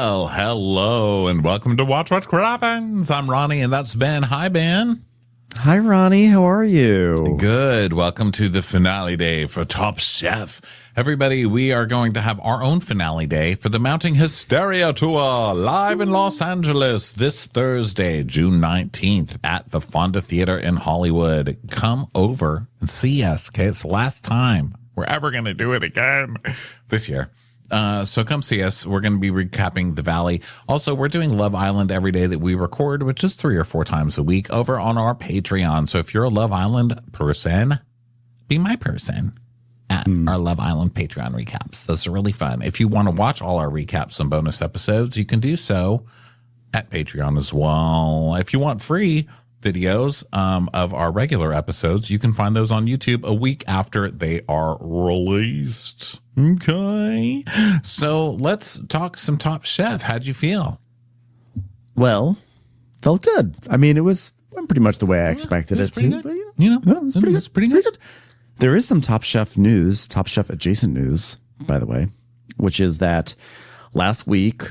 Well, hello and welcome to Watch What Crappens. I'm Ronnie and that's Ben. Hi, Ben. Hi, Ronnie. How are you? Good. Welcome to the finale day for Top Chef. Everybody, we are going to have our own finale day for the Mounting Hysteria Tour live in Los Angeles this Thursday, June 19th at the Fonda Theater in Hollywood. Come over and see us, okay? It's the last time we're ever going to do it again this year. So come see us. We're going to be recapping the Valley. Also, we're doing Love Island every day that we record, which is 3 or 4 times a week over on our Patreon. So if you're a Love Island person, be my person at our Love Island Patreon recaps. Those are really fun. If you want to watch all our recaps and bonus episodes, you can do so at Patreon as well. If you want free videos of our regular episodes, you can find those on YouTube a week after they are released. Okay. So let's talk some Top Chef. How'd you feel? Well, felt good. I mean, it went pretty much the way I expected it to. But, it's pretty good. It's pretty good. There is some Top Chef news, Top Chef adjacent news, by the way, which is that last week,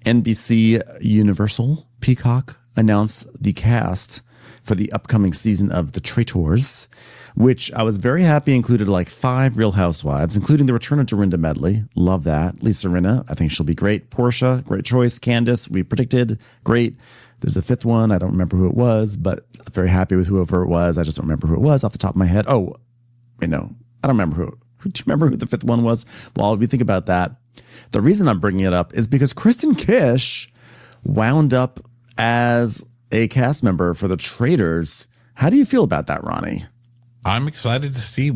NBC Universal Peacock announced the cast for the upcoming season of The Traitors, which I was very happy included like 5 Real Housewives, including the return of Dorinda Medley. Love that. Lisa Rinna, I think she'll be great. Portia, great choice. Candace, we predicted, great. There's a 5th one. I don't remember who it was, but very happy with whoever it was. I just don't remember who it was off the top of my head. Oh, I don't remember who. Do you remember who the 5th one was? Well, if you think about that, the reason I'm bringing it up is because Kristen Kish wound up as a cast member for The Traitors. How do you feel about that, Ronnie? I'm excited to see it.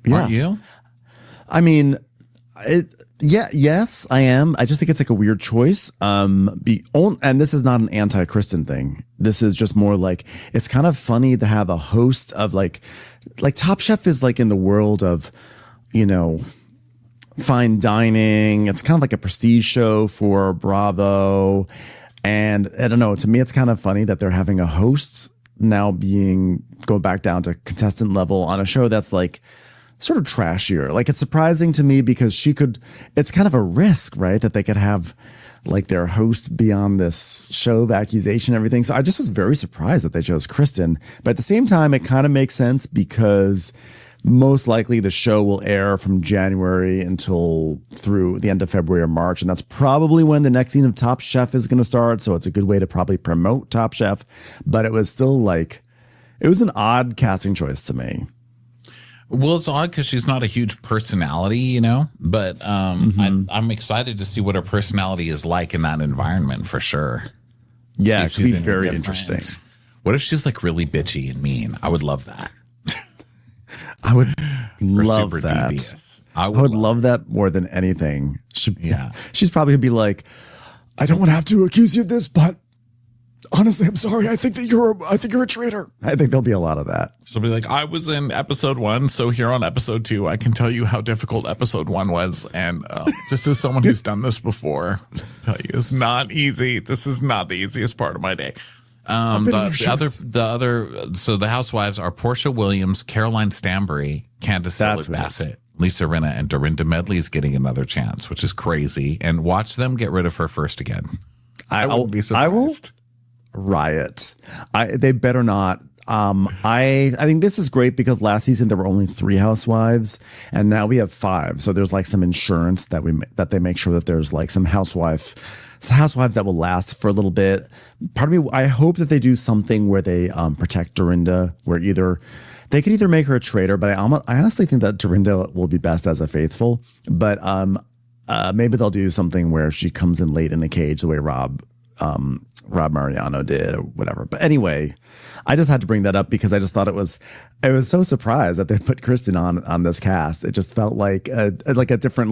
Yeah. Aren't you? I mean, yes, I am. I just think it's like a weird choice. And this is not an anti-Kristen thing. This is just more like, it's kind of funny to have a host of like Top Chef is like in the world of, fine dining. It's kind of like a prestige show for Bravo. And I don't know, to me, it's kind of funny that they're having a host now go back down to contestant level on a show that's like sort of trashier. Like, it's surprising to me because it's kind of a risk, right? That they could have like their host be on this show of accusation and everything. So I just was very surprised that they chose Kristen. But at the same time, it kind of makes sense because most likely the show will air from January until through the end of February or March. And that's probably when the next season of Top Chef is going to start. So it's a good way to probably promote Top Chef. But it was still it was an odd casting choice to me. Well, it's odd because she's not a huge personality, but I'm excited to see what her personality is like in that environment for sure. Yeah, it could be very interesting. What if she's like really bitchy and mean? I would love that. I would love that. Devious. I would love that more than anything. She's probably gonna be like, I don't want to have to accuse you of this, but honestly, I'm sorry. I think you're a traitor. I think there'll be a lot of that. She'll be like, I was in episode 1, so here on episode 2, I can tell you how difficult episode 1 was. And just as someone who's done this before, I'll tell you, it's not easy. This is not the easiest part of my day. So the housewives are Portia Williams, Caroline Stanbury, Candace Bassett, Lisa Rinna, and Dorinda Medley is getting another chance, which is crazy. And watch them get rid of her first again. I won't be surprised. I will riot. They better not. I think this is great because last season there were only 3 housewives and now we have 5. So there's like some insurance that they make sure that there's like some housewives that will last for a little bit. Part of me, I hope that they do something where they protect Dorinda, where they could either make her a traitor, but I honestly think that Dorinda will be best as a faithful. But maybe they'll do something where she comes in late in the cage the way Rob Mariano did or whatever. But anyway, I just had to bring that up because I just thought I was so surprised that they put Kristen on this cast. It just felt like a different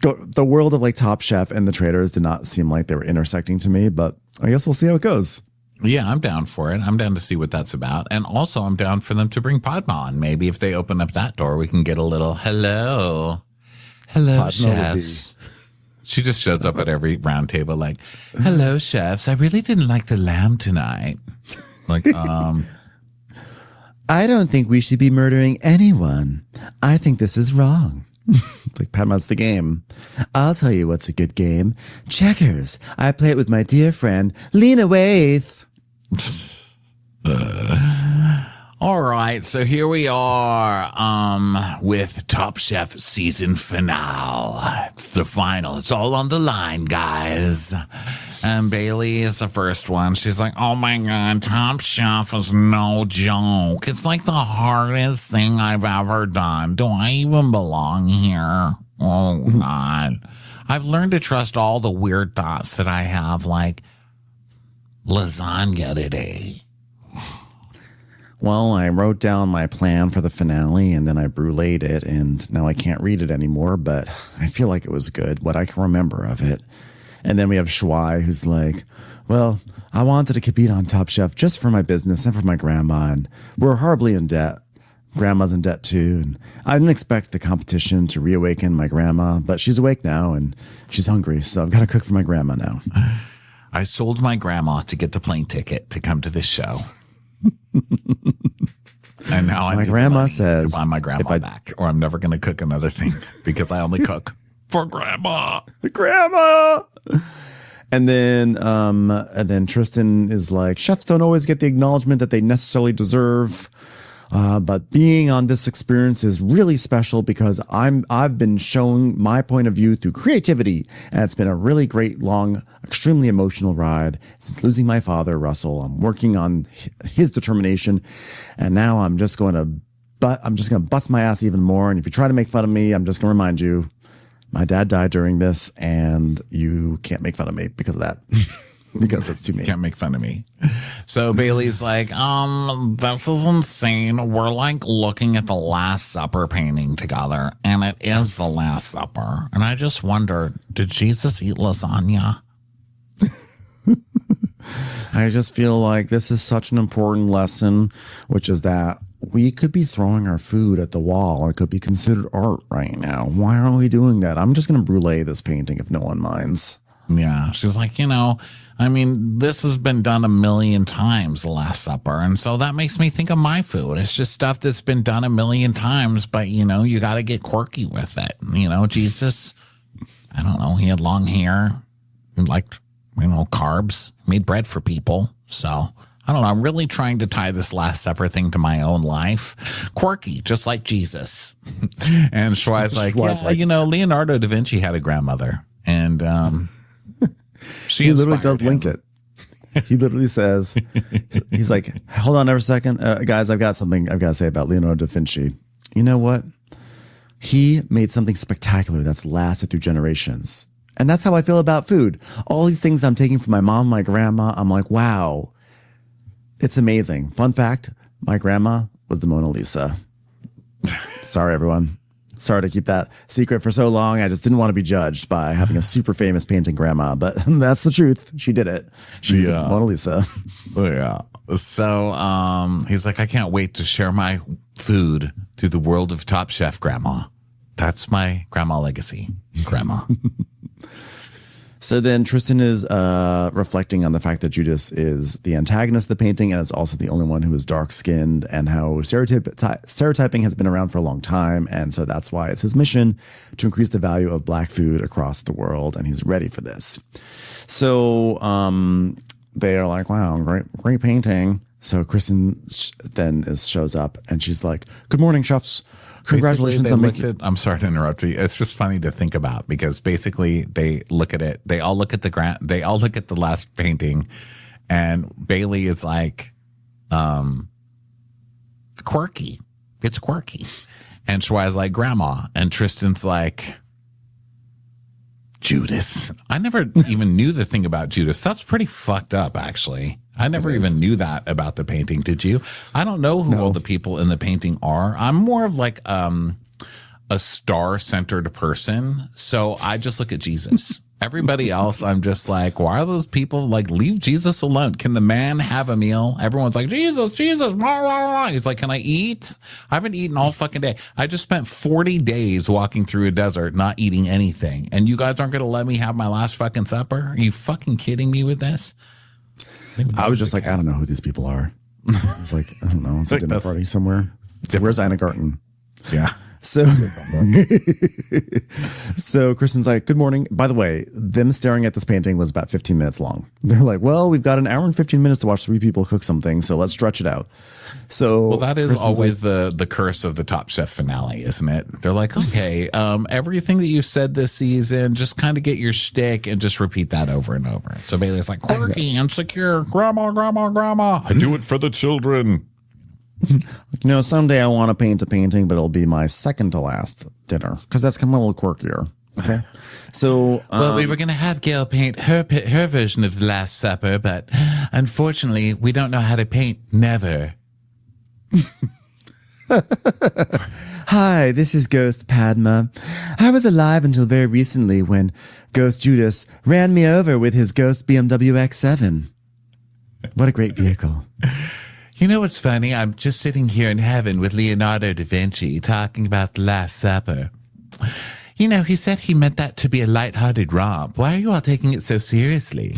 the world of like Top Chef and The Traitors did not seem like they were intersecting to me, but I guess we'll see how it goes. Yeah, I'm down for it. I'm down to see what that's about. And also I'm down for them to bring Padma on. Maybe if they open up that door, we can get a little hello, Padma chefs. She just shows up at every round table like, hello, chefs. I really didn't like the lamb tonight. Like, I don't think we should be murdering anyone. I think this is wrong. Like, Padma's the game. I'll tell you what's a good game. Checkers. I play it with my dear friend, Lena Waithe. All right, so here we are with Top Chef season finale. It's the final. It's all on the line, guys. And Bailey is the first one. She's like, oh my God, Top Chef is no joke. It's like the hardest thing I've ever done. Do I even belong here? Oh, God. I've learned to trust all the weird thoughts that I have, like lasagna today. Well, I wrote down my plan for the finale and then I bruleed it, and now I can't read it anymore, but I feel like it was good, what I can remember of it. And then we have Shuai, who's like, well, I wanted to compete on Top Chef just for my business and for my grandma, and we're horribly in debt. Grandma's in debt too, and I didn't expect the competition to reawaken my grandma, but she's awake now and she's hungry, so I've got to cook for my grandma now. I sold my grandma to get the plane ticket to come to this show. And now I my need grandma the says to buy my grandma back, or I'm never going to cook another thing because I only cook for grandma. Grandma. And then Tristan is like, chefs don't always get the acknowledgement that they necessarily deserve. But being on this experience is really special because I've been showing my point of view through creativity, and it's been a really great, long, extremely emotional ride. Since losing my father, Russell, I'm working on his determination, and now I'm just going to bust my ass even more. And if you try to make fun of me, I'm just going to remind you, my dad died during this, and you can't make fun of me because of that. Because it's too mean. Can't make fun of me. So Bailey's like, this is insane. We're like looking at the Last Supper painting together, and it is the Last Supper. And I just wonder, did Jesus eat lasagna? I just feel like this is such an important lesson, which is that we could be throwing our food at the wall. It could be considered art right now. Why aren't we doing that? I'm just going to brulee this painting if no one minds. Yeah, she's like, I mean, this has been done a million times, the Last Supper. And so that makes me think of my food. It's just stuff that's been done a million times, but, you got to get quirky with it. Jesus, I don't know, he had long hair. He liked, carbs, made bread for people. So I don't know. I'm really trying to tie this Last Supper thing to my own life. Quirky, just like Jesus. And Shuai's like, Leonardo da Vinci had a grandmother. And, he literally does link it. He literally says, he's like, hold on a second. Guys, I've got something I've got to say about Leonardo da Vinci. You know what? He made something spectacular that's lasted through generations. And that's how I feel about food. All these things I'm taking from my mom, my grandma, I'm like, wow, it's amazing. Fun fact, my grandma was the Mona Lisa. Sorry, everyone. Sorry to keep that secret for so long. I just didn't want to be judged by having a super famous painting grandma, but that's the truth. She did it. She's the Mona Lisa. Oh, yeah. So he's like, I can't wait to share my food to the world of Top Chef, Grandma. That's my grandma legacy, Grandma. So then Tristan is reflecting on the fact that Judas is the antagonist of the painting and is also the only one who is dark-skinned, and how stereotyping has been around for a long time. And so that's why it's his mission to increase the value of black food across the world, and he's ready for this. So they are like, wow, great painting. So Kristen then shows up, and she's like, good morning, chefs. Congratulations on making. I'm sorry to interrupt you. It's just funny to think about because basically they look at it. They all look at the last painting, and Bailey is like, quirky. It's quirky, and Shuai's like grandma, and Tristan's like Judas. I never even knew the thing about Judas. That's pretty fucked up, actually. I never even knew that about the painting. Did you? I don't know who all the people in the painting are. I'm more of like a star-centered person. So I just look at Jesus. Everybody else, I'm just like, why are those people like, leave Jesus alone? Can the man have a meal? Everyone's like, Jesus. Blah, blah, blah. He's like, can I eat? I haven't eaten all fucking day. I just spent 40 days walking through a desert, not eating anything. And you guys aren't going to let me have my last fucking supper? Are you fucking kidding me with this? I was just like, I don't know who these people are. It's like, I don't know. It's a dinner party somewhere. Where's Anna Garten? Yeah. So, so Kristen's like, good morning. By the way, them staring at this painting was about 15 minutes long. They're like, well, we've got an hour and 15 minutes to watch 3 people cook something, so let's stretch it out. So, well, that is Kristen's always the curse of the Top Chef finale, isn't it? They're like, okay, everything that you said this season, just kind of get your shtick and just repeat that over and over. So Bailey's like, quirky, insecure, grandma, grandma, grandma. I do it for the children. Someday I want to paint a painting, but it'll be my second to last dinner because that's kind of a little quirkier. Okay. So, well, we were going to have Gail paint her version of The Last Supper, but unfortunately, we don't know how to paint Never. Hi, this is Ghost Padma. I was alive until very recently when Ghost Judas ran me over with his Ghost BMW X7. What a great vehicle. You know what's funny? I'm just sitting here in heaven with Leonardo da Vinci talking about The Last Supper. He said he meant that to be a lighthearted romp. Why are you all taking it so seriously?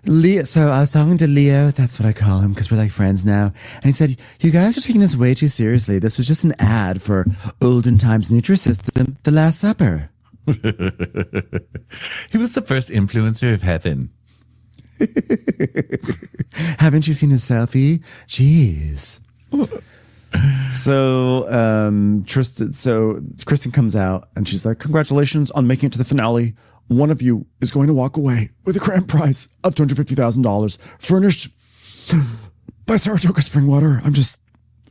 Leo, so I was talking to Leo, that's what I call him because we're like friends now. And he said, you guys are taking this way too seriously. This was just an ad for Olden Times Nutrisystem, The Last Supper. He was the first influencer of heaven. Haven't you seen his selfie? Jeez. So Kristen comes out and she's like, congratulations on making it to the finale. One of you is going to walk away with a grand prize of $250,000 furnished by Saratoga Spring Water.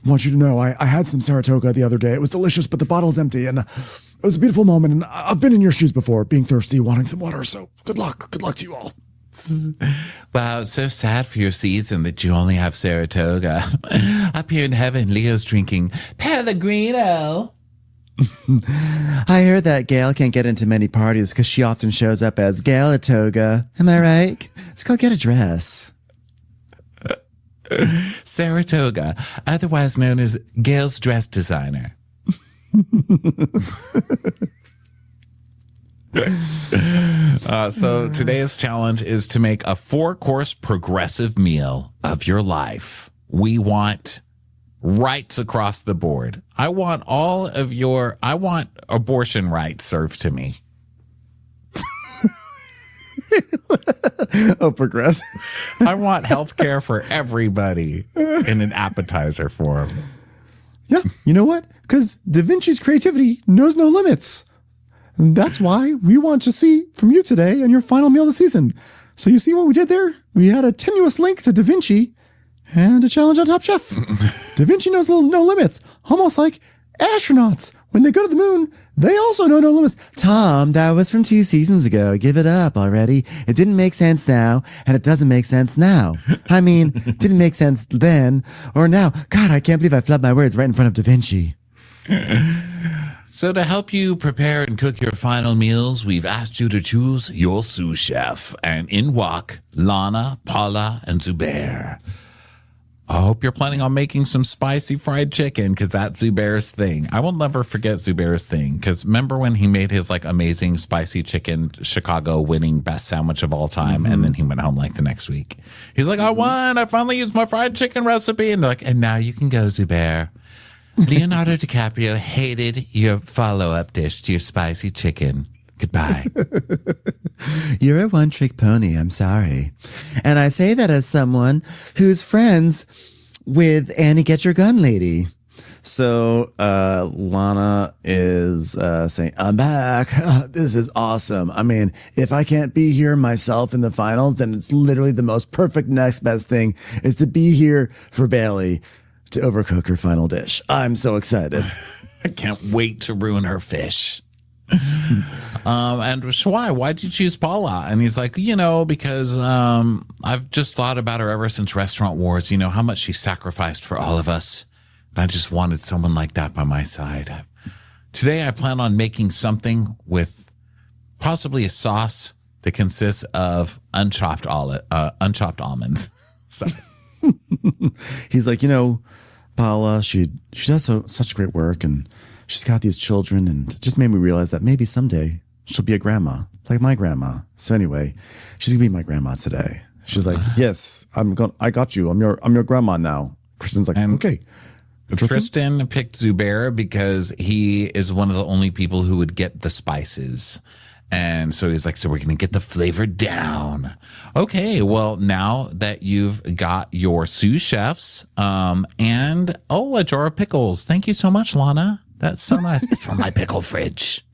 Want you to know I had some Saratoga the other day. It was delicious, but the bottle's empty and it was a beautiful moment. And I've been in your shoes before, being thirsty, wanting some water. So good luck. Good luck to you all. Wow, it's so sad for your season that you only have Saratoga. Up here in heaven, Leo's drinking Pellegrino. I heard that Gail can't get into many parties because she often shows up as Galatoga. Am I right? Let's go get a dress. Saratoga, otherwise known as Gail's dress designer. So today's challenge is to make a 4-course progressive meal of your life. We want rights across the board. I want abortion rights served to me. Oh, progressive. I want health care for everybody in an appetizer form. Yeah, you know what? Because Da Vinci's creativity knows no limits. And that's why we want to see from you today and your final meal of the season. So you see what we did there? We had a tenuous link to Da Vinci and a challenge on Top Chef. Da Vinci knows no limits, almost like astronauts. When they go to the moon, they also know no limits. Tom, that was from 2 seasons ago. Give it up already. It didn't make sense now, and it doesn't make sense now. I mean, it didn't make sense then or now. God, I can't believe I flubbed my words right in front of Da Vinci. So to help you prepare and cook your final meals, we've asked you to choose your sous chef. And in walk Lana, Paula, and Zubair. I hope you're planning on making some spicy fried chicken because that's Zubair's thing. I will never forget Zubair's thing because remember when he made his amazing spicy chicken Chicago winning best sandwich of all time, and then he went home the next week. He's like, I won. I finally used my fried chicken recipe. And they're like, and now you can go, Zubair. Leonardo DiCaprio hated your follow-up dish to your spicy chicken. Goodbye. You're a one-trick pony. I'm sorry. And I say that as someone who's friends with Annie Get Your Gun Lady. So Lana is saying, I'm back. This is awesome. I mean, if I can't be here myself in the finals, then it's literally the most perfect next best thing is to be here for Bailey to overcook her final dish. I'm so excited. I can't wait to ruin her fish. And why'd you choose Paula? And he's like, because I've just thought about her ever since Restaurant Wars, how much she sacrificed for all of us. And I just wanted someone like that by my side. Today I plan on making something with possibly a sauce that consists of unchopped almonds. So he's like, Paula, she does such great work and she's got these children and it just made me realize that maybe someday she'll be a grandma, like my grandma. So anyway, she's gonna be my grandma today. She's like, yes, I got you. I'm your grandma now. Kristen's like, okay. Tristan picked Zubair because he is one of the only people who would get the spices. And so he's like, so we're going to get the flavor down. Okay, well, now that you've got your sous chefs and, a jar of pickles. Thank you so much, Lana. That's so nice. It's from my pickle fridge.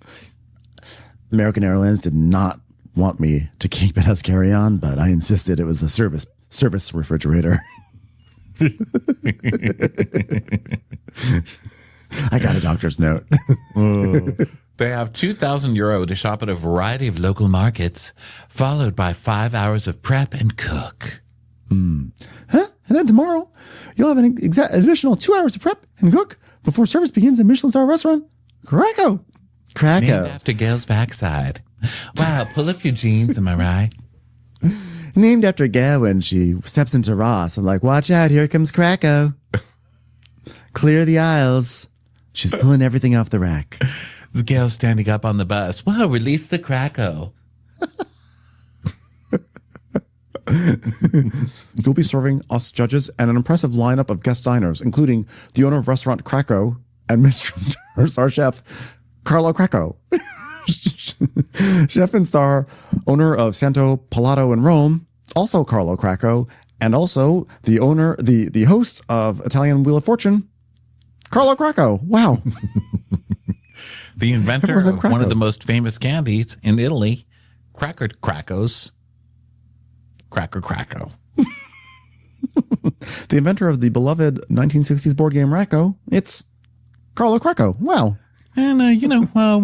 American Airlines did not want me to keep it as carry-on, but I insisted it was a service refrigerator. I got a doctor's note. They have €2,000 to shop at a variety of local markets, followed by 5 hours of prep and cook. Huh? And then tomorrow, you'll have an additional 2 hours to prep and cook before service begins in Michelin star restaurant Krakow. Named after Gail's backside. Wow, pull up your jeans, am I right? Named after Gail when she steps into Ross. I'm like, watch out, here comes Krakow. Clear the aisles. She's pulling everything off the rack. This Gail standing up on the bus. Wow, release the Krakow. You'll be serving us judges and an impressive lineup of guest diners, including the owner of restaurant Krakow and Mr. Star Chef Carlo Krakow. Chef and star owner of Santo Palato in Rome, also Carlo Krakow, and also the host of Italian Wheel of Fortune, Carlo Krakow. Wow. The inventor of one of the most famous candies in Italy, Crackers. Cracker Krakow. The inventor of the beloved 1960s board game Racco, it's Carlo Krakow. Wow. And,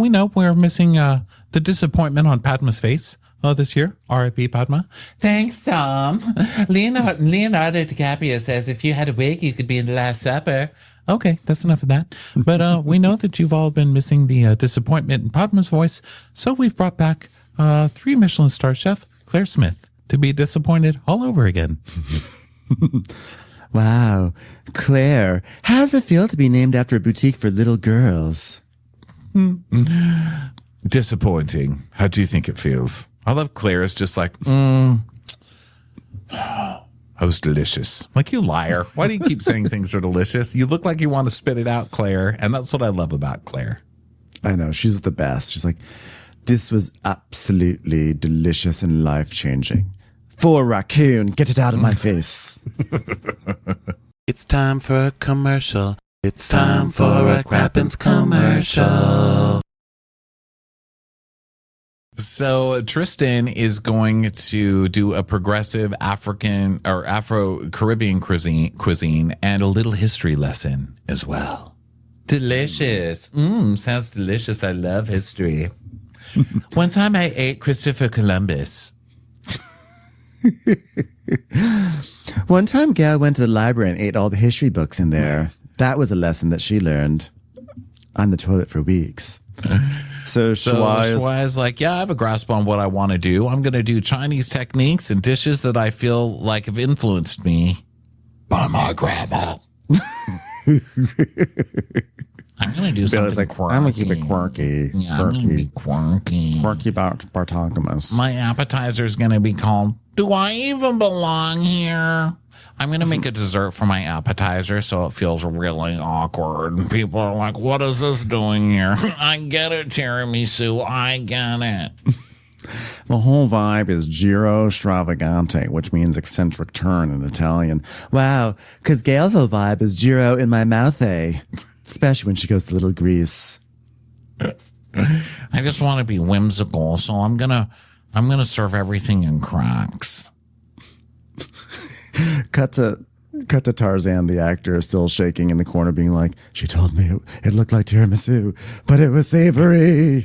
we know we're missing the disappointment on Padma's face this year. R.I.P. Padma. Thanks, Tom. Leonardo DiCaprio says if you had a wig, you could be in The Last Supper. Okay, that's enough of that. But we know that you've all been missing the disappointment in Padma's voice, so we've brought back 3 Michelin star chef Claire Smith to be disappointed all over again. Wow. Claire, how does it feel to be named after a boutique for little girls? Disappointing. How do you think it feels? I love Claire. It's just like, that was delicious. Like, you liar. Why do you keep saying things are delicious? You look like you want to spit it out, Claire. And that's what I love about Claire. I know. She's the best. She's like, this was absolutely delicious and life-changing. For raccoon, get it out of my face. It's time for a commercial. It's time for a Crappens commercial. So Tristan is going to do a progressive African or Afro-Caribbean cuisine and a little history lesson as well. Delicious. Sounds delicious. I love history. One time I ate Christopher Columbus. One time Gail went to the library and ate all the history books in there. That was a lesson that she learned on the toilet for weeks. So Shuai is like, yeah, I have a grasp on what I want to do. I'm going to do Chinese techniques and dishes that I feel like have influenced me by my grandma. I'm going to do something like, quirky. I'm going to keep it quirky. Yeah, I'm going to be quirky. Quirky Bartocamus. My appetizer is going to be called, Do I Even Belong Here? I'm going to make a dessert for my appetizer so it feels really awkward. And people are like, what is this doing here? I get it, tiramisu. I get it. The whole vibe is giro stravagante, which means eccentric turn in Italian. Wow, because Gail's whole vibe is giro in my mouth, especially when she goes to Little Greece. I just want to be whimsical, so I'm gonna serve everything in cracks. Cut to Tarzan, the actor, still shaking in the corner, being like, she told me it looked like tiramisu, but it was savory.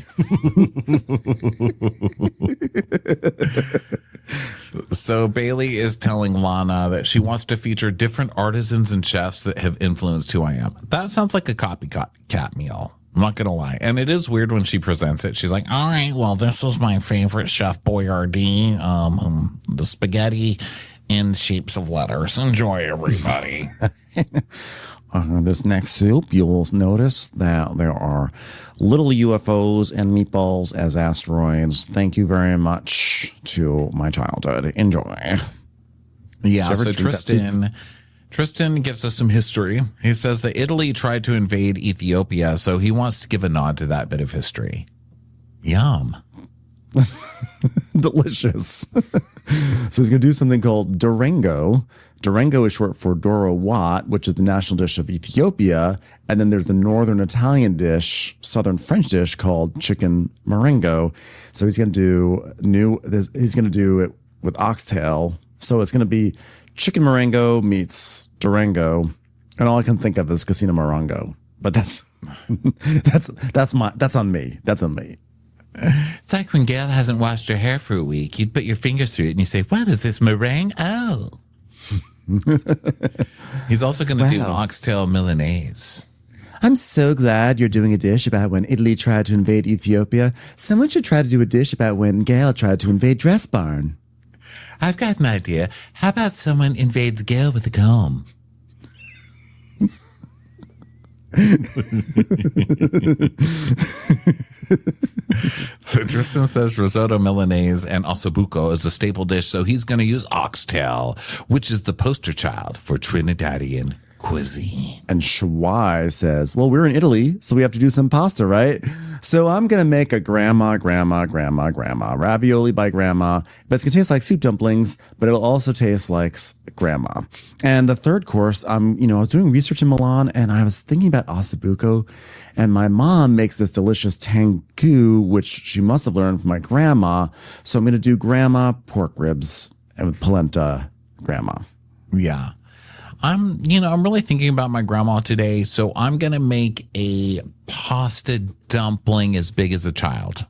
So Bailey is telling Lana that she wants to feature different artisans and chefs that have influenced who I am. That sounds like a copycat meal. I'm not going to lie. And it is weird when she presents it. She's like, all right, well, this was my favorite Chef Boyardee, the spaghetti in shapes of letters. Enjoy, everybody. This next soup, you'll notice that there are little UFOs and meatballs as asteroids. Thank you very much to my childhood. Enjoy. Yeah, so Tristan gives us some history. He says that Italy tried to invade Ethiopia, so he wants to give a nod to that bit of history. Yum. Delicious. So he's going to do something called Durango. Durango is short for Doro Wat, which is the national dish of Ethiopia. And then there's the northern Italian dish, southern French dish called chicken marengo. So he's going to do he's going to do it with oxtail. So it's going to be chicken marengo meets Durango. And all I can think of is Casino Morongo. But that's on me. That's on me. It's like when Gail hasn't washed her hair for a week. You'd put your fingers through it and you say, what is this, meringue? Oh. He's also going to do oxtail Milanese. I'm so glad you're doing a dish about when Italy tried to invade Ethiopia. Someone should try to do a dish about when Gail tried to invade Dress Barn. I've got an idea. How about someone invades Gail with a comb? So Tristan says risotto Milanese and ossobuco is a staple dish, so he's going to use oxtail, which is the poster child for Trinidadian cuisine. And Shwai says, well, we're in Italy, so we have to do some pasta, right? So I'm going to make a grandma ravioli by grandma, but it's going to taste like soup dumplings, but it'll also taste like grandma. And the third course, I was doing research in Milan and I was thinking about ossobuco, and my mom makes this delicious tangu, which she must have learned from my grandma. So I'm going to do grandma pork ribs and with polenta grandma. Yeah. I'm really thinking about my grandma today, so I'm going to make a pasta dumpling as big as a child.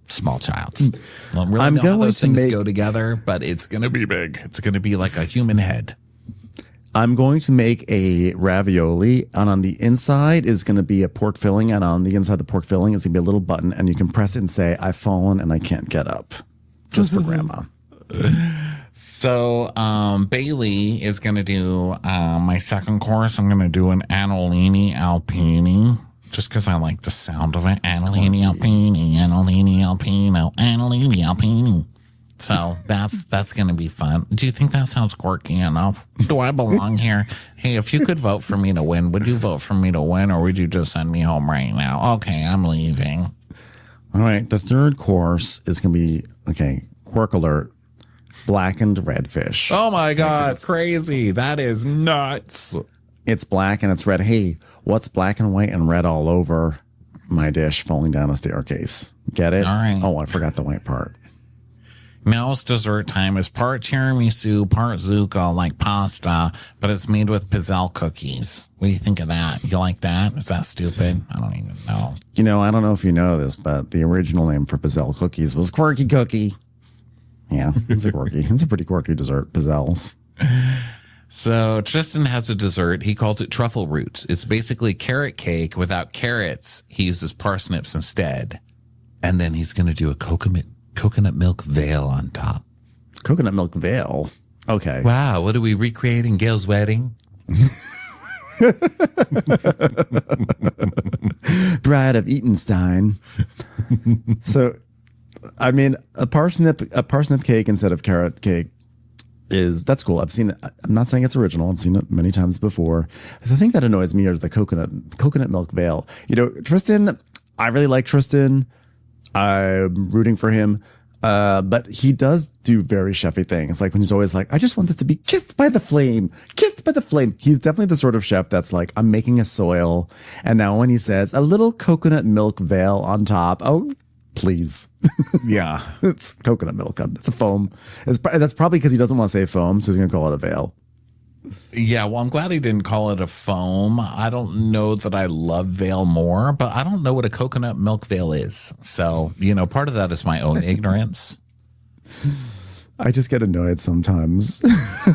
Small child. I don't really know how those things go together, but it's going to be big. It's going to be like a human head. I'm going to make a ravioli, and on the inside is going to be a pork filling, and on the inside of the pork filling is going to be a little button, and you can press it and say, I've fallen and I can't get up. Just for grandma. So Bailey is going to do my second course. I'm going to do an annolini alpini, just because I like the sound of it. Annolini alpini, annolini alpino, annolini alpini. So that's going to be fun. Do you think that sounds quirky enough? Do I belong here? Hey, if you could vote for me to win, would you vote for me to win, or would you just send me home right now? Okay, I'm leaving. All right. The third course is going to be, quirk alert, blackened redfish. Oh my God, crazy. That is nuts. It's black and it's red. Hey, what's black and white and red all over my dish falling down a staircase? Get it? All right. Oh, I forgot the white part. Now it's dessert time. It's part tiramisu, part zucca, like pasta, but it's made with pizzelle cookies. What do you think of that? You like that? Is that stupid? I don't even know. I don't know if you know this, but the original name for pizzelle cookies was Quirky Cookie. Yeah, it's a pretty quirky dessert, pizzelles. So Tristan has a dessert. He calls it truffle roots. It's basically carrot cake without carrots. He uses parsnips instead. And then he's going to do a coconut milk veil on top. Coconut milk veil? Okay. Wow, what are we recreating Gail's wedding? Bride of Eatonstein. So, I mean, a parsnip cake instead of carrot cake that's cool. I've seen it. I'm not saying it's original. I've seen it many times before. The thing that annoys me is the coconut milk veil. Tristan, I really like Tristan. I'm rooting for him. But he does do very chefy things. Like when he's always like, I just want this to be kissed by the flame. Kissed by the flame. He's definitely the sort of chef that's like, I'm making a soil. And now when he says a little coconut milk veil on top, oh, please. Yeah. It's coconut milk. It's a foam. That's probably because he doesn't want to say foam, so he's going to call it a veil. Yeah, well, I'm glad he didn't call it a foam. I don't know that I love veil more, but I don't know what a coconut milk veil is. So, part of that is my own ignorance. I just get annoyed sometimes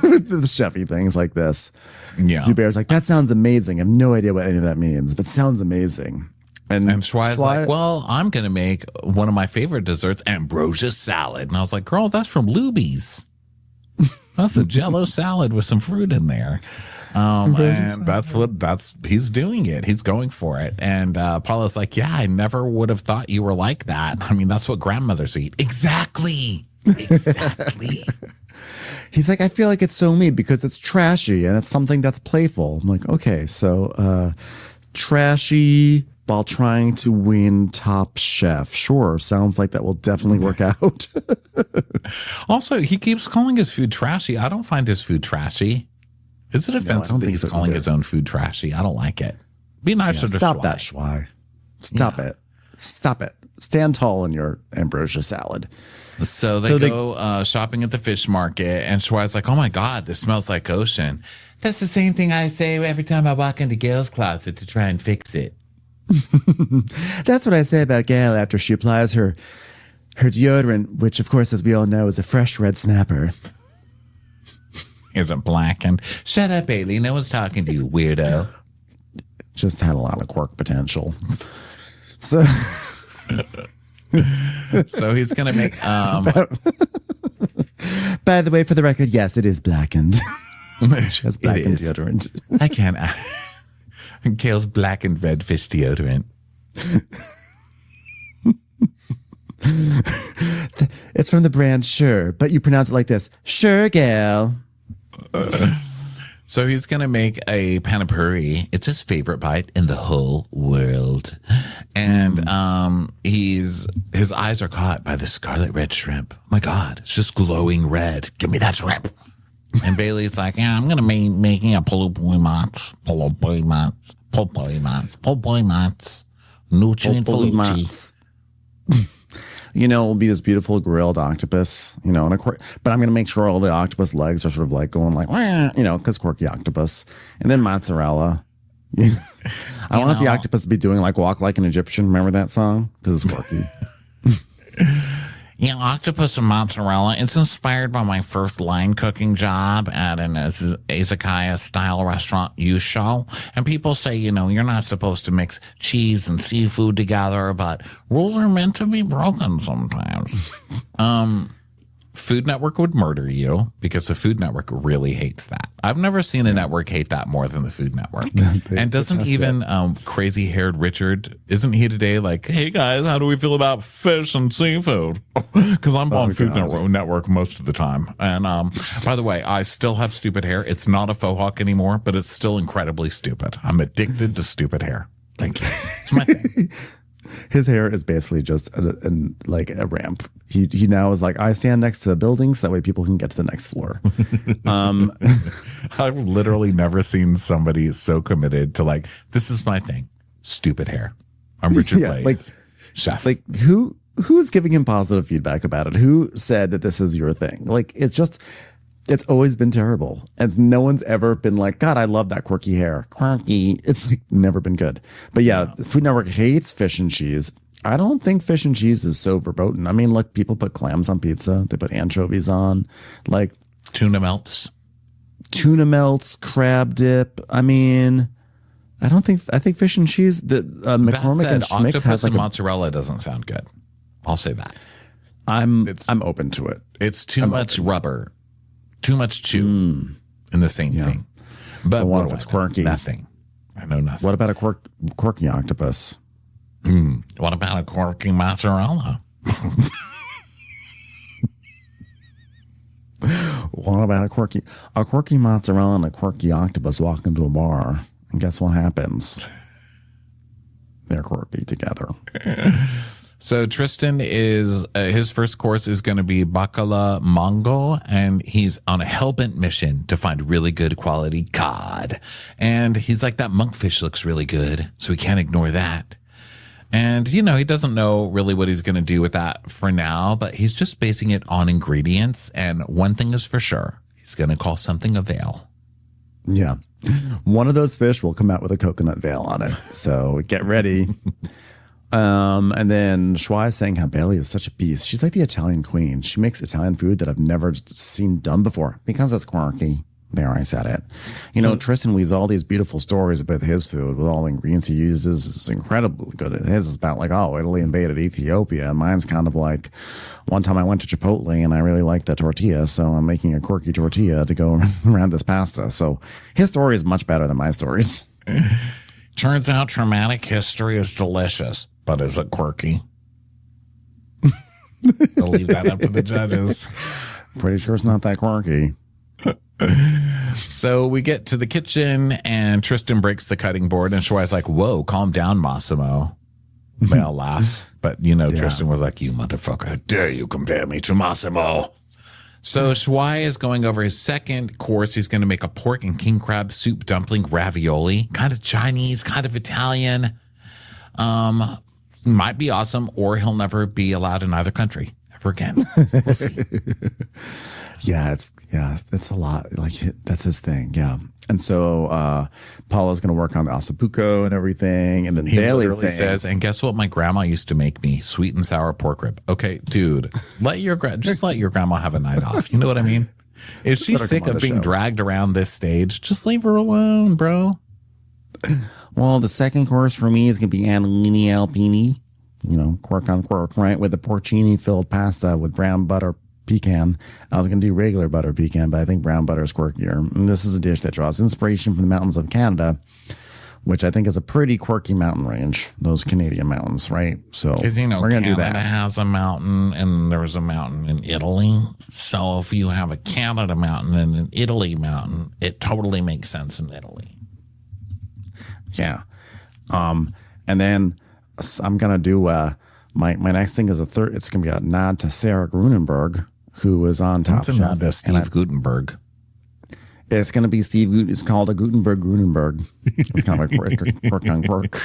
with the chefy things like this. Yeah. Hubert's like, that sounds amazing. I have no idea what any of that means, but sounds amazing. And Schwei's like, well, I'm going to make one of my favorite desserts, ambrosia salad. And I was like, girl, that's from Luby's. That's a Jell-O salad with some fruit in there. And he's doing it. He's going for it. And Paula's like, yeah, I never would have thought you were like that. I mean, that's what grandmothers eat. Exactly. He's like, I feel like it's so me because it's trashy and it's something that's playful. I'm like, okay, so trashy while trying to win Top Chef. Sure, sounds like that will definitely work out. Also, he keeps calling his food trashy. I don't find his food trashy. Is it offensive that he's calling his own food trashy? I don't like it. Be nicer to stop Schwei. that, Schwei. Stop it. Stop it. Stand tall in your ambrosia salad. So they go shopping at the fish market, and Schwei's like, oh my God, this smells like ocean. That's the same thing I say every time I walk into Gail's closet to try and fix it. That's what I say about Gail after she applies her deodorant, which, of course, as we all know, is a fresh red snapper. Is it blackened? Shut up, Bailey. No one's talking to you, weirdo. Just had a lot of quirk potential. So... So he's going to make... By the way, for the record, yes, it is blackened. She has blackened deodorant. I can't... Gail's blackened red fish deodorant. It's from the brand Sure, but you pronounce it like this. Sure, Gail. So he's going to make a panipuri. It's his favorite bite in the whole world. And his eyes are caught by the scarlet red shrimp. Oh my God, it's just glowing red. Give me that shrimp. And Bailey's like, yeah, I'm going to be making a polopoi mats, nutrient Felucci. You know, it'll be this beautiful grilled octopus, you know, and but I'm going to make sure all the octopus legs are sort of like going like, you know, because quirky octopus. And then mozzarella. I want the octopus to be doing like Walk Like an Egyptian. Remember that song? Because it's quirky. Yeah, octopus and mozzarella. It's inspired by my first line cooking job at an izakaya style restaurant Yusho. And people say, you know, you're not supposed to mix cheese and seafood together, but rules are meant to be broken sometimes. Food Network would murder you because the Food Network really hates that. I've never seen a network hate that more than the Food Network. And doesn't even crazy haired Richard, isn't he today like, hey guys, how do we feel about fish and seafood? Because I'm on Food Network most of the time. And by the way, I still have stupid hair. It's not a faux hawk anymore, but it's still incredibly stupid. I'm addicted to stupid hair. Thank you. It's my thing. His hair is basically just like a ramp. He now is like, I stand next to buildings, that way people can get to the next floor. I've literally never seen somebody so committed to like, this is my thing. Stupid hair. I'm Richard Blaze, like, chef. Like who's giving him positive feedback about it? Who said that this is your thing? Like, it's always been terrible. And no one's ever been like, God, I love that quirky hair. Quirky. It's like never been good. But yeah, the Food Network hates fish and cheese. I don't think fish and cheese is so verboten. I mean, look, people put clams on pizza. They put anchovies on. Like tuna melts, crab dip. I mean, I think fish and cheese, the McCormick and Schmick's octopus has like and mozzarella doesn't sound good. I'll say that. I'm open to it. It's too much rubber. Too much chew in the same thing. But what if it's quirky? Nothing. I know nothing. What about a quirky octopus? What about a quirky mozzarella? What about a quirky mozzarella and a quirky octopus walk into a bar? And guess what happens? They're quirky together. So Tristan is his first course is going to be bacala mango, and he's on a hellbent mission to find really good quality cod. And he's like, that monkfish looks really good, so we can't ignore that. And, you know, he doesn't know really what he's going to do with that for now, but he's just basing it on ingredients. And one thing is for sure, he's going to call something a veal. Yeah. One of those fish will come out with a coconut veil on it. So get ready. And then Schwei is saying how Bailey is such a beast. She's like the Italian queen. She makes Italian food that I've never seen done before because it's quirky. There, I said it. You know, Tristan weaves all these beautiful stories about his food with all the ingredients he uses. It's incredibly good. His is about like, oh, Italy invaded Ethiopia. And mine's kind of like, one time I went to Chipotle and I really liked the tortilla, so I'm making a quirky tortilla to go around this pasta. So his story is much better than my stories. Turns out traumatic history is delicious, but is it quirky? I'll leave that up to the judges. Pretty sure it's not that quirky. So we get to the kitchen and Tristan breaks the cutting board and Schwei's like, whoa, calm down, Massimo. They all laugh. But, Tristan was like, you motherfucker, how dare you compare me to Massimo? So Schwei is going over his second course. He's going to make a pork and king crab soup dumpling ravioli. Kind of Chinese, kind of Italian. Might be awesome, or he'll never be allowed in either country ever again. We'll see. Yeah, it's a lot. Like that's his thing. Yeah. And so Paulo's going to work on the osabuco and everything. And then Bailey says, and guess what my grandma used to make me? Sweet and sour pork rib. Okay, dude, let your grandma have a night off. You know what I mean? If she's sick of being dragged around this stage, just leave her alone, bro. Well, the second course for me is going to be Annalini Alpini. Quirk on quirk, right? With the porcini filled pasta with brown butter pecan. I was going to do regular butter pecan, but I think brown butter is quirkier. And this is a dish that draws inspiration from the mountains of Canada, which I think is a pretty quirky mountain range, those Canadian mountains, right? So we're going to do that. Canada has a mountain and there's a mountain in Italy. So if you have a Canada mountain and an Italy mountain, it totally makes sense in Italy. Yeah. And then I'm going to do my next thing is it's going to be a nod to Sarah Grunenberg, who was on Top Chef. It's a nod to Steve Gutenberg. It's going to be it's called a Grunenberg. It's kind of like quirk on quirk.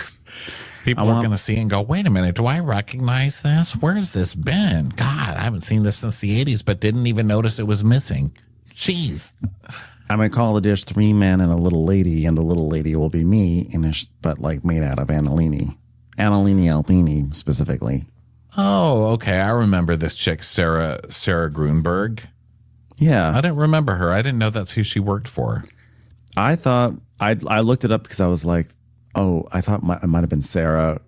People are going to see it and go, wait a minute, do I recognize this? Where's this been? God, I haven't seen this since the 80s, but didn't even notice it was missing. Jeez. I'm going to call the dish 3 Men and a Little Lady, and the little lady will be me, but like made out of Annalini Alpini specifically. Oh, okay. I remember this chick, Sarah Grunberg. Yeah. I didn't remember her. I didn't know that's who she worked for. I thought I looked it up because I was like, oh, I thought it might have been Sarah,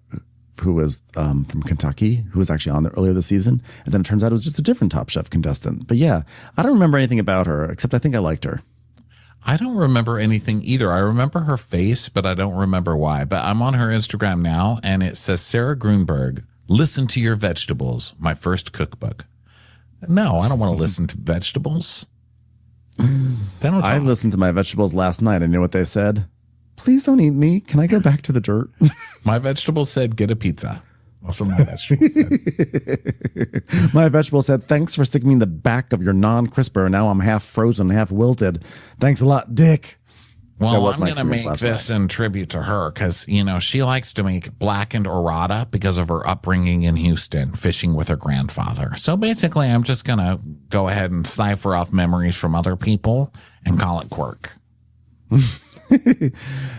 who was from Kentucky, who was actually on there earlier this season. And then it turns out it was just a different Top Chef contestant. But yeah, I don't remember anything about her, except I think I liked her. I don't remember anything either. I remember her face, but I don't remember why. But I'm on her Instagram now, and it says, Sarah Grunberg, listen to your vegetables, my first cookbook. No, I don't want to listen to vegetables. I listened to my vegetables last night. And you know what they said? Please don't eat me. Can I go back to the dirt? My vegetables said, get a pizza. That's what my vegetables said. My vegetable said, thanks for sticking me in the back of your non-crisper. Now I'm half frozen, half wilted. Thanks a lot, Dick. Well, I'm going to make this in tribute to her because, she likes to make blackened orata because of her upbringing in Houston, fishing with her grandfather. So basically, I'm just going to go ahead and cipher off memories from other people and call it quirk.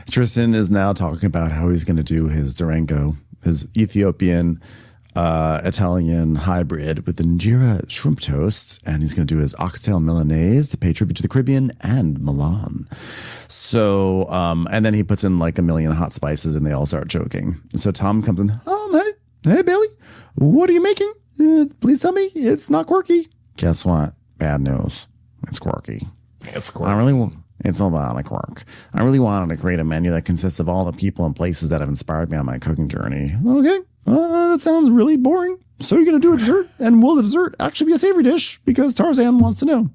Tristan is now talking about how he's going to do his Durango, his Ethiopian Italian hybrid with injera shrimp toast, and he's going to do his oxtail Milanese to pay tribute to the Caribbean and Milan. So, and then he puts in like a million hot spices, and they all start joking. So Tom comes in, hey Bailey, what are you making? Please tell me it's not quirky. Guess what? Bad news. It's quirky. It's quirky. It's all about a quirk. I really wanted to create a menu that consists of all the people and places that have inspired me on my cooking journey. Okay, that sounds really boring. So you're going to do a dessert? And will the dessert actually be a savory dish? Because Tarzan wants to know.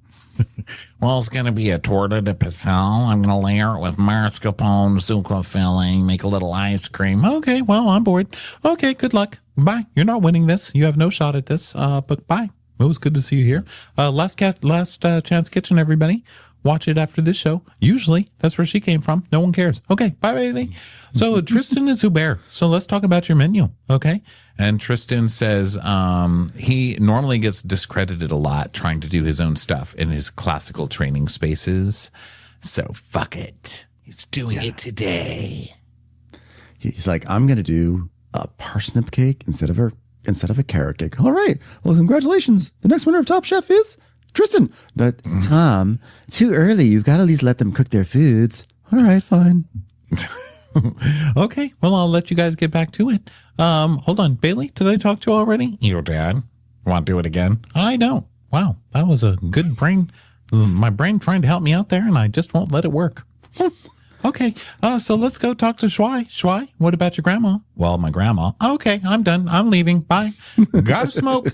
Well, it's going to be a torta de pastel. I'm going to layer it with mascarpone, zucca filling, make a little ice cream. Okay, well, I'm bored. Okay, good luck. Bye. You're not winning this. You have no shot at this, but bye. It was good to see you here. Last Chance Kitchen, everybody. Watch it after this show. Usually, that's where she came from. No one cares. Okay, bye, baby. So Tristan is Hubert. So let's talk about your menu, okay? And Tristan says he normally gets discredited a lot trying to do his own stuff in his classical training spaces. So fuck it. He's doing it today. He's like, I'm going to do a parsnip cake instead of a carrot cake. All right. Well, congratulations. The next winner of Top Chef is Tristan. But Tom, too early. You've got to at least let them cook their foods. All right, fine. Okay, well, I'll let you guys get back to it. Hold on, Bailey, did I talk to you already? Your dad. Want to do it again? I know. Wow, that was a good brain. My brain trying to help me out there, and I just won't let it work. Okay, so let's go talk to Schwei. Schwei, what about your grandma? Well, my grandma. Okay, I'm done. I'm leaving. Bye. Gotta smoke.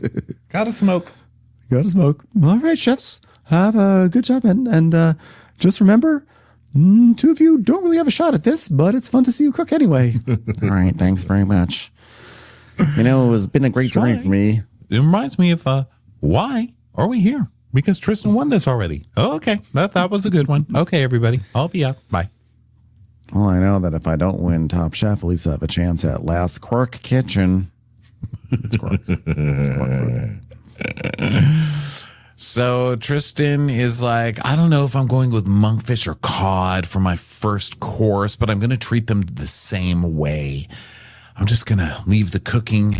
Gotta smoke. Gotta smoke. All right, chefs, have a good job. And just remember, two of you don't really have a shot at this, but it's fun to see you cook anyway. All right, thanks very much. It's been a great journey for me. It reminds me of why are we here? Because Tristan won this already. Oh, okay, that was a good one. Okay, everybody, I'll be out. Bye. Well, I know that if I don't win Top Chef, at least I have a chance at Last Quirk Kitchen. It's Quirk. So Tristan is like, I don't know if I'm going with monkfish or cod for my first course, but I'm going to treat them the same way. I'm just going to leave the cooking,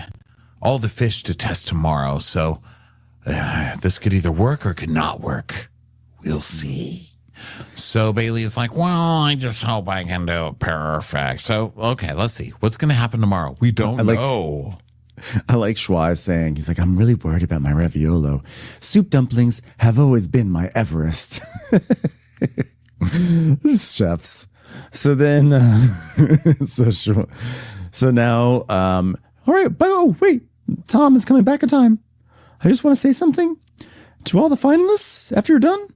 all the fish to test tomorrow. So this could either work or could not work. We'll see. So Bailey is like, well, I just hope I can do it perfect. So, okay, let's see. What's going to happen tomorrow? We don't know. I like Schwai saying, he's like, I'm really worried about my raviolo. Soup dumplings have always been my Everest. Chefs. So then, so now, all right, but wait, Tom is coming back in time. I just want to say something to all the finalists. After you're done,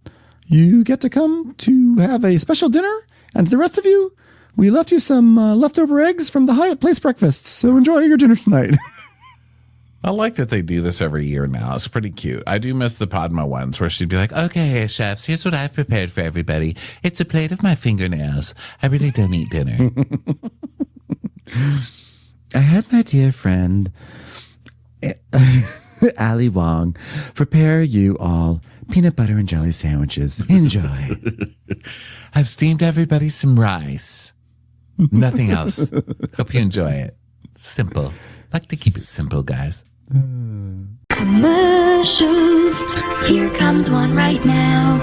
you get to come to have a special dinner. And to the rest of you, we left you some leftover eggs from the Hyatt Place breakfast. So enjoy your dinner tonight. I like that they do this every year now. It's pretty cute. I do miss the Padma ones where she'd be like, okay, chefs, here's what I've prepared for everybody. It's a plate of my fingernails. I really don't eat dinner. I had my dear friend, Ali Wong, prepare you all peanut butter and jelly sandwiches. Enjoy. I've steamed everybody some rice. Nothing else. Hope you enjoy it. Simple. Like to keep it simple, guys. Commercials. Here comes one right now.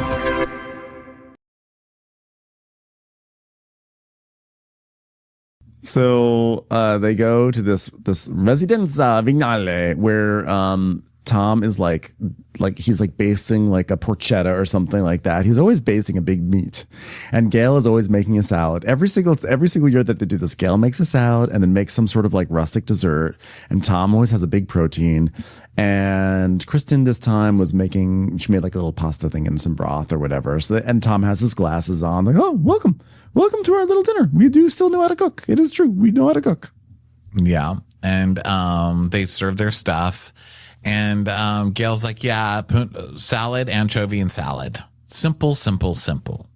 So they go to this Residenza Vignale where Tom is like he's like basting like a porchetta or something like that. He's always basting a big meat, and Gail is always making a salad. Every single year that they do this, Gail makes a salad and then makes some sort of like rustic dessert. And Tom always has a big protein. And Kristen this time she made like a little pasta thing and some broth or whatever. And Tom has his glasses on, like, oh, welcome to our little dinner. We do still know how to cook. It is true, we know how to cook. Yeah, and they serve their stuff. And Gail's like, yeah, salad, anchovy, and salad. Simple, simple, simple.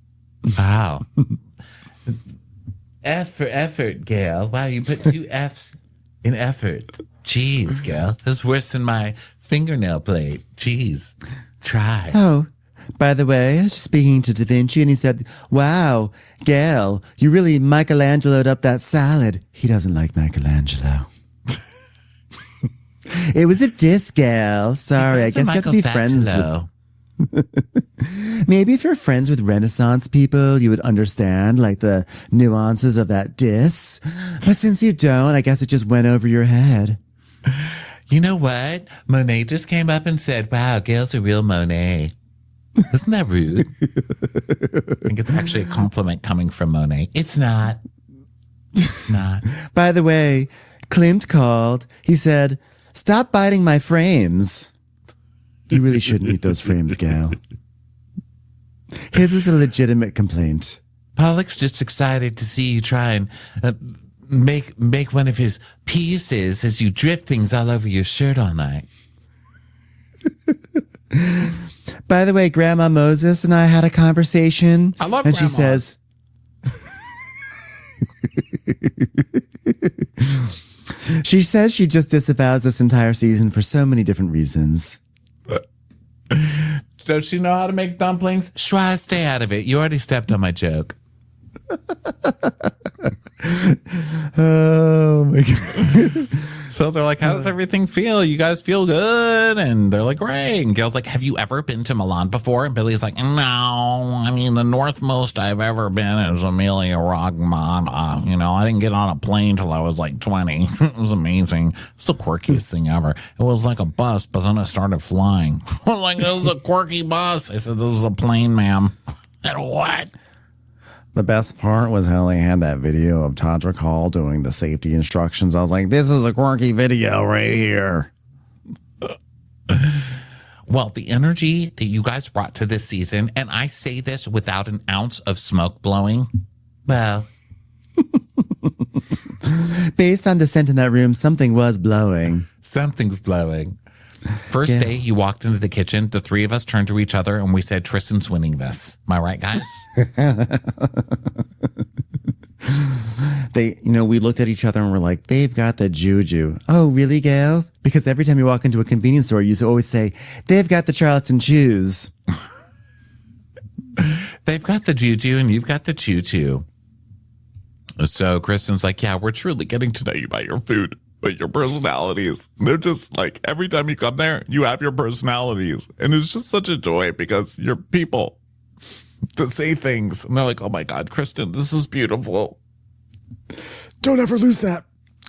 Wow. F for effort, Gail. Wow, you put 2 F's in effort. Jeez, Gail. That's worse than my fingernail plate. Jeez. Try. Oh, by the way, I was just speaking to Da Vinci and he said, wow, Gail, you really Michelangelo'd up that salad. He doesn't like Michelangelo. It was a diss, Gail. Sorry, I guess you have to be friends with... Maybe if you're friends with Renaissance people, you would understand like the nuances of that diss. But since you don't, I guess it just went over your head. You know what? Monet just came up and said, wow, Gail's a real Monet. Isn't that rude? I think it's actually a compliment coming from Monet. It's not. It's not. By the way, Klimt called. He said, stop biting my frames. You really shouldn't eat those frames, Gail. His was a legitimate complaint. Pollock's just excited to see you try and make one of his pieces as you drip things all over your shirt all night. By the way, Grandma Moses and I had a conversation. I love and Grandma. She says... She says she just disavows this entire season for so many different reasons. Does she know how to make dumplings? Schwa, stay out of it. You already stepped on my joke. Oh my God. So they're like, how does everything feel? You guys feel good? And they're like, great. And Gail's like, have you ever been to Milan before? And Billy's like, no. I mean, the northmost I've ever been is Emilia Romagna. You know, I didn't get on a plane till I was like 20. It was amazing. It's the quirkiest thing ever. It was like a bus, but then it started flying. I was like, this is a quirky bus. I said, this is a plane, ma'am. And what? The best part was how they had that video of Todrick Hall doing the safety instructions. I was like, this is a quirky video right here. Well, the energy that you guys brought to this season, and I say this without an ounce of smoke blowing, well, Based on the scent in that room, something was blowing. something's blowing. First day you walked into the kitchen, the three of us turned to each other and we said, Tristan's winning this. Am I right, guys? We looked at each other and we're like, they've got the juju. Oh, really, Gail? Because every time you walk into a convenience store, you always say, they've got the Charleston chews. They've got the juju and you've got the choo-choo. So Kristen's like, yeah, we're truly getting to know you by your food, but your personalities. They're just like, every time you come there, you have your personalities. And it's just such a joy because you're people to say things. And they're like, oh my God, Kristen, this is beautiful. Don't ever lose that.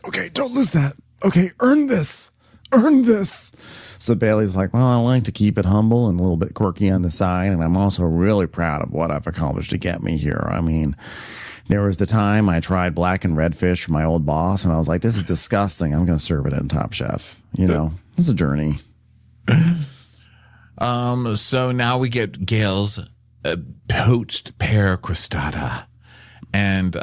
Okay, don't lose that. Okay, earn this. Earn this. So Bailey's like, well, I like to keep it humble and a little bit quirky on the side. And I'm also really proud of what I've accomplished to get me here. I mean, there was the time I tried black and red fish for my old boss. And I was like, this is disgusting. I'm going to serve it in Top Chef. It's a journey. So now we get Gail's poached pear crostata. And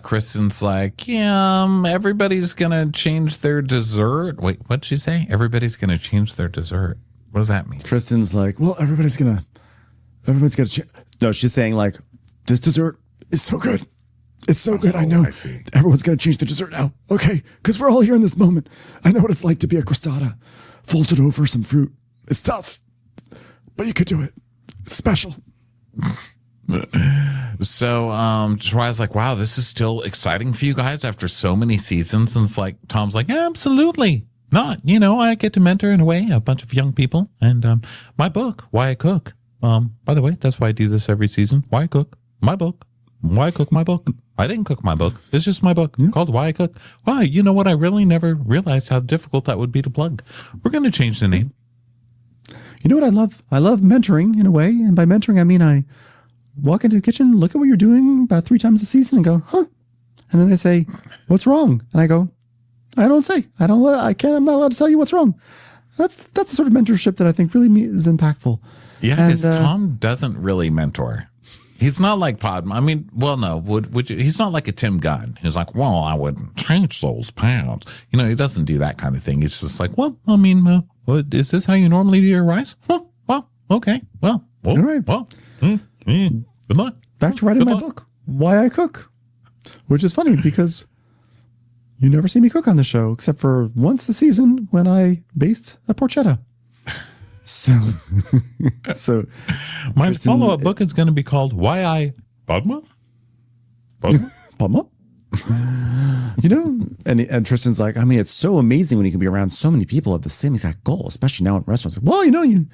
Kristen's like, yeah, everybody's going to change their dessert. Wait, what'd she say? Everybody's going to change their dessert. What does that mean? Kristen's like, well, everybody's going to change. No, she's saying like, this dessert is so good. It's so good. I know. I see. Everyone's going to change the dessert now. Okay. Because we're all here in this moment. I know what it's like to be a crostata folded over some fruit. It's tough, but you could do it. It's special. So Shariah's like, wow, this is still exciting for you guys after so many seasons. And it's like, Tom's like, yeah, absolutely not. I get to mentor in a way a bunch of young people. And my book, Why I Cook. By the way, that's why I do this every season. Why I Cook. My book. Why I Cook my book. I didn't cook my book. It's just my book called Why I Cook. Why? You know what? I really never realized how difficult that would be to plug. We're going to change the name. You know what I love? I love mentoring in a way. And by mentoring, I mean, I walk into the kitchen, look at what you're doing about 3 times a season and go, huh? And then they say, what's wrong? And I go, I don't say. I'm not allowed to tell you what's wrong. That's the sort of mentorship that I think really is impactful. Yeah, because Tom doesn't really mentor. He's not like Podman. I mean, well, no. Would you, he's not like a Tim Gunn. He's like, well, I wouldn't change those pounds. He doesn't do that kind of thing. He's just like, well, I mean, what, is this how you normally do your rice? Well, okay. Well, all right. Well, good luck. Back to writing my book, Why I Cook, which is funny because you never see me cook on the show except for once a season when I based a porchetta. So my Kristen, follow-up book is going to be called Why I Padma? Padma? And Tristan's like, I mean, it's so amazing when you can be around so many people of the same exact goal, especially now in restaurants. Like, well, you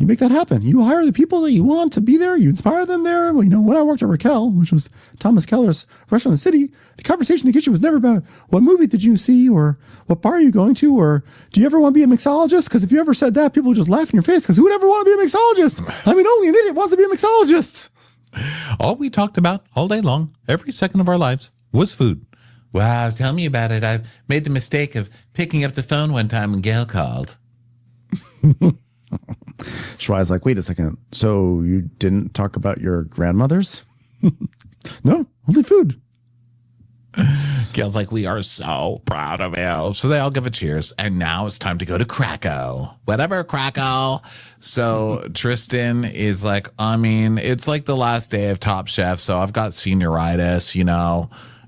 make that happen. You hire the people that you want to be there. You inspire them there. Well, when I worked at Raquel, which was Thomas Keller's restaurant in the city, the conversation in the kitchen was never about what movie did you see or what bar are you going to or do you ever want to be a mixologist? Because if you ever said that, people would just laugh in your face because who would ever want to be a mixologist? I mean, only an idiot wants to be a mixologist. All we talked about all day long, every second of our lives, was food. Wow, tell me about it. I made the mistake of picking up the phone one time when Gail called. Shariah's like, wait a second. So you didn't talk about your grandmothers? No, only food. Gail's like, we are so proud of you. So they all give a cheers. And now it's time to go to Krakow. Whatever, Krakow. So Tristan is like, I mean, it's like the last day of Top Chef. So I've got senioritis,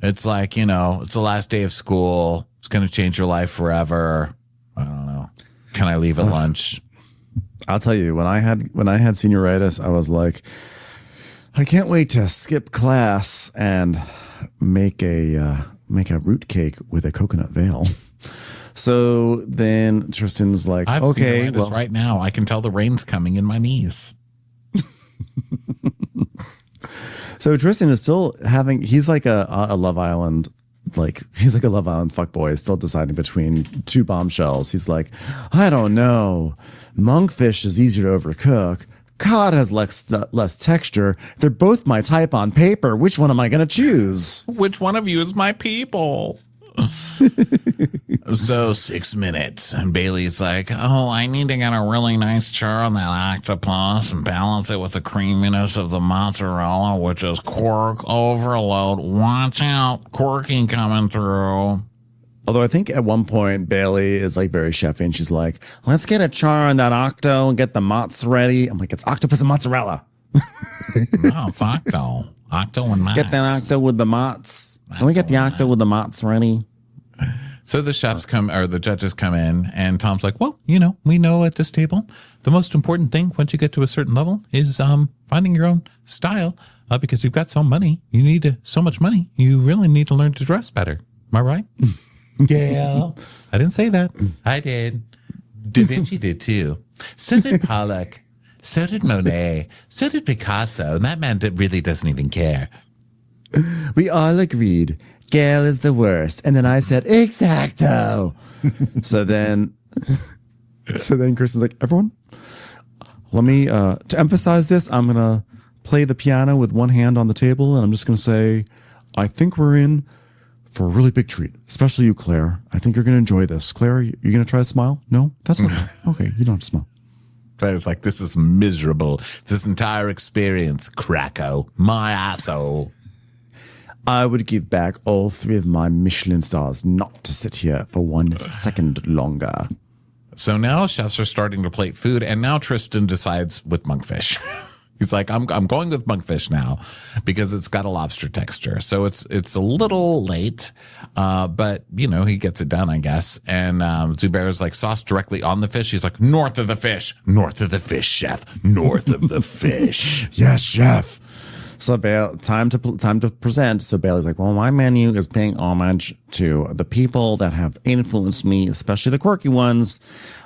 It's like, it's the last day of school. It's going to change your life forever. I don't know. Can I leave at lunch? I'll tell you, when I had senioritis, I was like, I can't wait to skip class and make a root cake with a coconut veil. So then Tristan's like, I've okay, senioritis right now. I can tell the rain's coming in my knees. So Tristan is still he's like a Love Island. He's like a Love Island fuckboy, still deciding between 2 bombshells. He's like, I don't know. Monkfish is easier to overcook. Cod has less texture. They're both my type on paper. Which one am I going to choose? Which one of you is my people? So 6 minutes, and Bailey's like, oh, I need to get a really nice char on that octopus and balance it with the creaminess of the mozzarella, which is quark overload. Watch out, quirky coming through. Although I think at one point Bailey is like very chefy and she's like, let's get a char on that octo and get the mozz ready. I'm like, it's octopus and mozzarella. No, it's octo. Octo and mozz. Get that octo with the mozz. Can we get the octo with the mozz ready? So the chefs come, or the judges come in, and Tom's like, well, you know, we know at this table, the most important thing once you get to a certain level is finding your own style, because you've got so much money, you really need to learn to dress better. Am I right? Yeah. I didn't say that. I did. Da Vinci did too. So did Pollock. So did Monet. So did Picasso. And that man really doesn't even care. We all agreed Gail is the worst. And then I said, exacto. So then Kristen's like, everyone, let me, to emphasize this, I'm going to play the piano with one hand on the table. And I'm just going to say, I think we're in for a really big treat, especially you, Claire. I think you're going to enjoy this. Claire, you going to try to smile? No? That's okay. Okay, you don't have to smile. Claire's like, this is miserable. This entire experience, Krakow, my asshole. I would give back all 3 of my Michelin stars not to sit here for 1 second longer. So now chefs are starting to plate food, and now Tristan decides with monkfish. He's like, I'm going with monkfish now because it's got a lobster texture. So it's a little late, but, you know, he gets it done, I guess. And Zubair's like, sauce directly on the fish. He's like, north of the fish, chef, north of the fish. Yes, chef. So time to present. So Bailey's like, well, my menu is paying homage to the people that have influenced me, especially the quirky ones.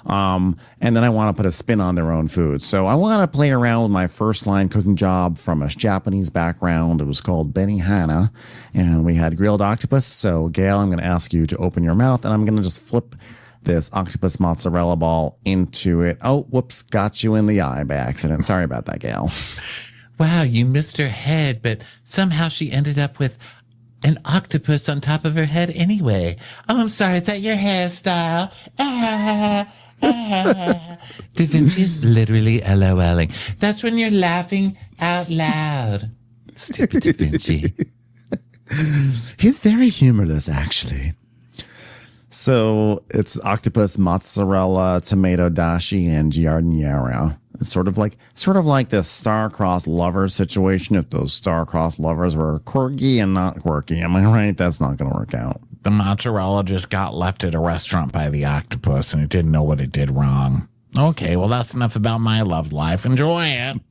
And then I want to put a spin on their own food. So I want to play around with my first line cooking job from a Japanese background. It was called Benihana, and we had grilled octopus. So Gail, I'm going to ask you to open your mouth, and I'm going to just flip this octopus mozzarella ball into it. Oh, whoops, got you in the eye by accident. Sorry about that, Gail. Wow, you missed her head, but somehow she ended up with an octopus on top of her head anyway. Oh, I'm sorry, is that your hairstyle? Da Vinci's literally LOLing. That's when you're laughing out loud. Stupid Da Vinci. He's very humorless, actually. So it's octopus, mozzarella, tomato dashi, and giardiniera. It's sort of like this star-crossed lover situation. If those star-crossed lovers were quirky and not quirky, am I right? That's not going to work out. The mozzarella just got left at a restaurant by the octopus, and it didn't know what it did wrong. Okay, well, that's enough about my love life. Enjoy it.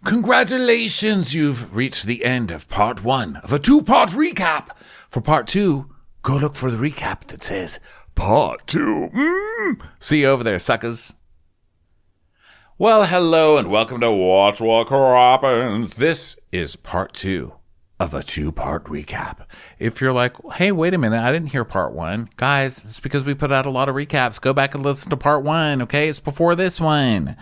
Congratulations, you've reached the end of part 1 of a 2-part recap. For part 2, go look for the recap that says part 2. See you over there, suckers. Well, hello and welcome to Watch What Crappens. This is part 2 of a 2-part recap. If you're like, hey, wait a minute, I didn't hear part 1. Guys, it's because we put out a lot of recaps. Go back and listen to part 1, okay? It's before this one.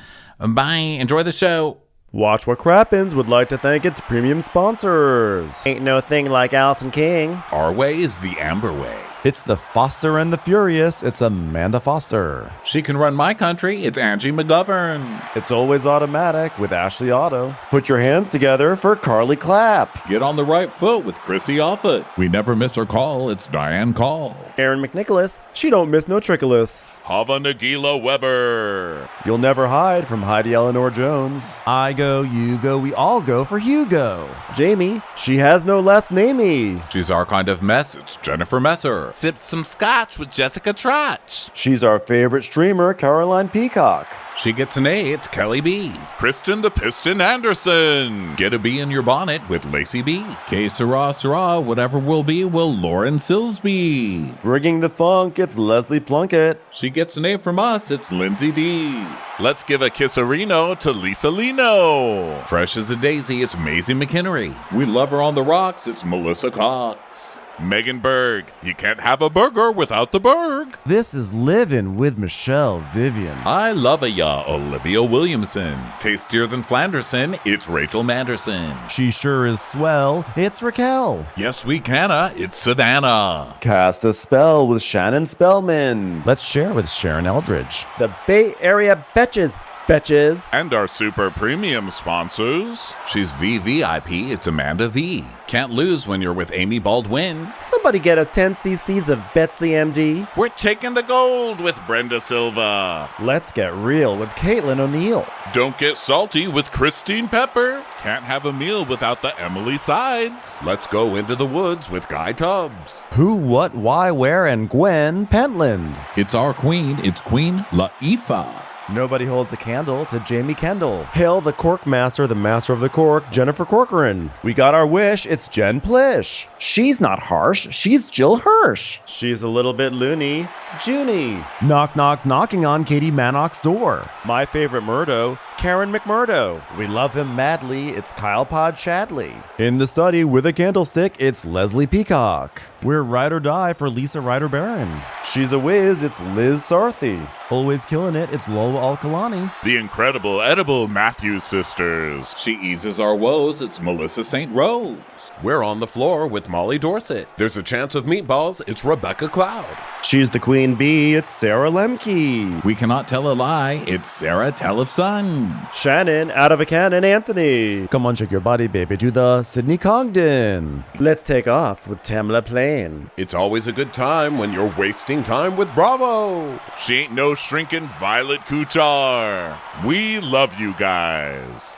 Bye. Enjoy the show. Watch What Crappens would like to thank its premium sponsors. Ain't no thing like Allison King. Our way is the Amber way. It's the Foster and the Furious. It's Amanda Foster. She can run my country. It's Angie McGovern. It's always automatic with Ashley Otto. Put your hands together for Carly Clapp. Get on the right foot with Chrissy Offit. We never miss her call. It's Diane Call. Aaron McNicholas. She don't miss no trickolas. Hava Nagila Weber. You'll never hide from Heidi Eleanor Jones. I go, you go, we all go for Hugo. Jamie. She has no last namey. She's our kind of mess. It's Jennifer Messer. Sipped some scotch with Jessica Trotch. She's our favorite streamer, Caroline Peacock. She gets an A. It's Kelly B. Kristen the Piston Anderson. Get a bee in your bonnet with Lacey B. Que sera, whatever will be, will Lauren Silsby. Bringing the funk, it's Leslie Plunkett. She gets an A from us. It's Lindsay D. Let's give a kisserino to Lisa Lino. Fresh as a daisy, it's Maisie McHenry. We love her on the rocks. It's Melissa Cox. Megan Berg. You can't have a burger without the Berg. This is Livin' with Michelle Vivian. I love ya, Olivia Williamson. Tastier than Flanderson, it's Rachel Manderson. She sure is swell. It's Raquel. Yes, we canna, it's Savannah. Cast a spell with Shannon Spellman. Let's share with Sharon Eldridge. The Bay Area Betches. Betches. And our super premium sponsors. She's VVIP, it's Amanda V. Can't lose when you're with Amy Baldwin. Somebody get us 10 cc's of Betsy MD. We're taking the gold with Brenda Silva. Let's get real with Caitlin O'Neill. Don't get salty with Christine Pepper. Can't have a meal without the Emily Sides. Let's go into the woods with Guy Tubbs. Who, what, why, where, and Gwen Pentland. It's our queen, it's Queen Laifa. Nobody holds a candle to Jamie Kendall. Hail the Cork Master, the Master of the Cork, Jennifer Corcoran. We got our wish, it's Jen Plish. She's not harsh. She's Jill Hirsch. She's a little bit loony, Junie. Knock, knock, knocking on Katie Manock's door. My favorite Murdo, Karen McMurdo. We love him madly, it's Kyle Pod Shadley. In the study with a candlestick, it's Leslie Peacock. We're ride or die for Lisa Ryder Barron. She's a whiz, it's Liz Sarthy. Always killing it, it's Lola Alkalani. The incredible edible Matthews sisters. She eases our woes, it's Melissa St. Rose. We're on the floor with Molly Dorset. There's a chance of meatballs, it's Rebecca Cloud. She's the queen bee, it's Sarah Lemke. We cannot tell a lie, it's Sarah Telefson. Shannon, out of a cannon, Anthony. Come on, shake your body, baby, to the Sydney Congdon. Let's take off with Tamla Plain. It's always a good time when you're wasting time with Bravo. She ain't no shrinking Violet Kuchar. We love you guys.